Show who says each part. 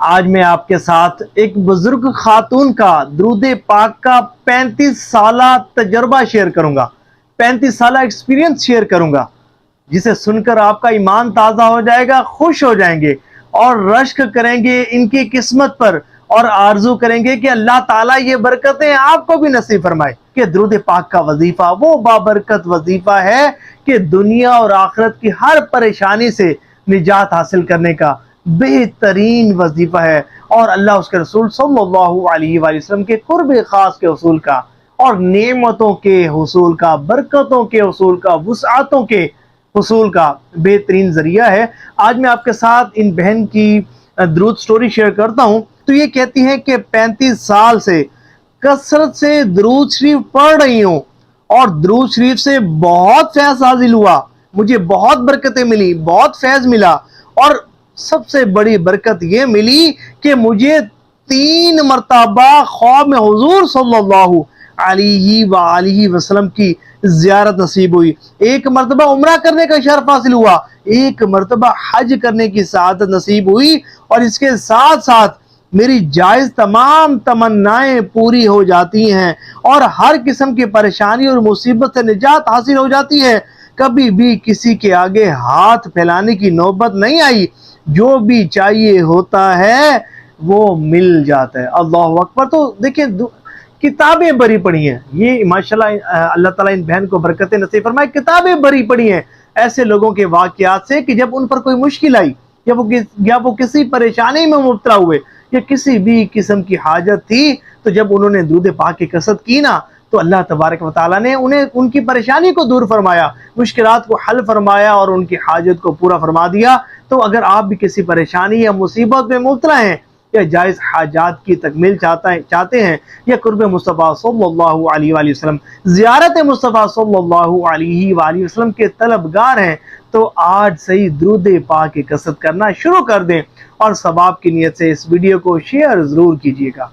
Speaker 1: آج میں آپ کے ساتھ ایک بزرگ خاتون کا درود پاک کا 35 سالہ تجربہ شیئر کروں گا، 35 سالہ ایکسپیرینس شیئر کروں گا، جسے سن کر آپ کا ایمان تازہ ہو جائے گا، خوش ہو جائیں گے اور رشک کریں گے ان کی قسمت پر، اور آرزو کریں گے کہ اللہ تعالیٰ یہ برکتیں آپ کو بھی نصیب فرمائے۔ کہ درود پاک کا وظیفہ وہ بابرکت وظیفہ ہے کہ دنیا اور آخرت کی ہر پریشانی سے نجات حاصل کرنے کا بہترین وظیفہ ہے، اور اللہ اس کے رسول صلی اللہ علیہ وآلہ وسلم کے قرب خاص کے حصول کا، اور نعمتوں کے حصول کا، برکتوں کے حصول کا، وسعتوں کے حصول کا بہترین ذریعہ ہے۔ آج میں آپ کے ساتھ ان بہن کی درود سٹوری شیئر کرتا ہوں۔ تو یہ کہتی ہیں کہ 35 سال سے کثرت سے درود شریف پڑھ رہی ہوں، اور درود شریف سے بہت فیض حاصل ہوا، مجھے بہت برکتیں ملی، بہت فیض ملا، اور سب سے بڑی برکت یہ ملی کہ مجھے 3 مرتبہ خواب میں حضور صلی اللہ علیہ وآلہ وسلم کی زیارت نصیب ہوئی، 1 مرتبہ عمرہ کرنے کا شرف حاصل ہوا، 1 مرتبہ حج کرنے کی سعادت نصیب ہوئی، اور اس کے ساتھ ساتھ میری جائز تمام تمنائیں پوری ہو جاتی ہیں، اور ہر قسم کی پریشانی اور مصیبت سے نجات حاصل ہو جاتی ہے۔ کبھی بھی کسی کے آگے ہاتھ پھیلانے کی نوبت نہیں آئی، جو بھی چاہیے ہوتا ہے وہ مل جاتا ہے۔ اللہ اکبر۔ تو دیکھیں کتابیں بری پڑی ہیں، یہ ماشاءاللہ اللہ تعالیٰ ان بہن کو برکتیں نصیب فرمائے، کتابیں بری پڑی ہیں ایسے لوگوں کے واقعات سے کہ جب ان پر کوئی مشکل آئی، یا وہ کسی پریشانی میں مبتلا ہوئے، یا کسی بھی قسم کی حاجت تھی، تو جب انہوں نے درود پاک کی کثرت کی نا، تو اللہ تبارک و تعالیٰ نے انہیں ان کی پریشانی کو دور فرمایا، مشکلات کو حل فرمایا، اور ان کی حاجت کو پورا فرما دیا۔ تو اگر آپ بھی کسی پریشانی یا مصیبت میں مبتلا ہیں، یا جائز حاجات کی تکمیل چاہتے ہیں، یا قرب مصطفیٰ صلی اللہ علیہ وآلہ وسلم، زیارت مصطفیٰ صلی اللہ علیہ وآلہ وسلم کے طلبگار ہیں، تو آج سے ہی درود پاک کی کثرت کرنا شروع کر دیں، اور ثواب کی نیت سے اس ویڈیو کو شیئر ضرور کیجیے گا۔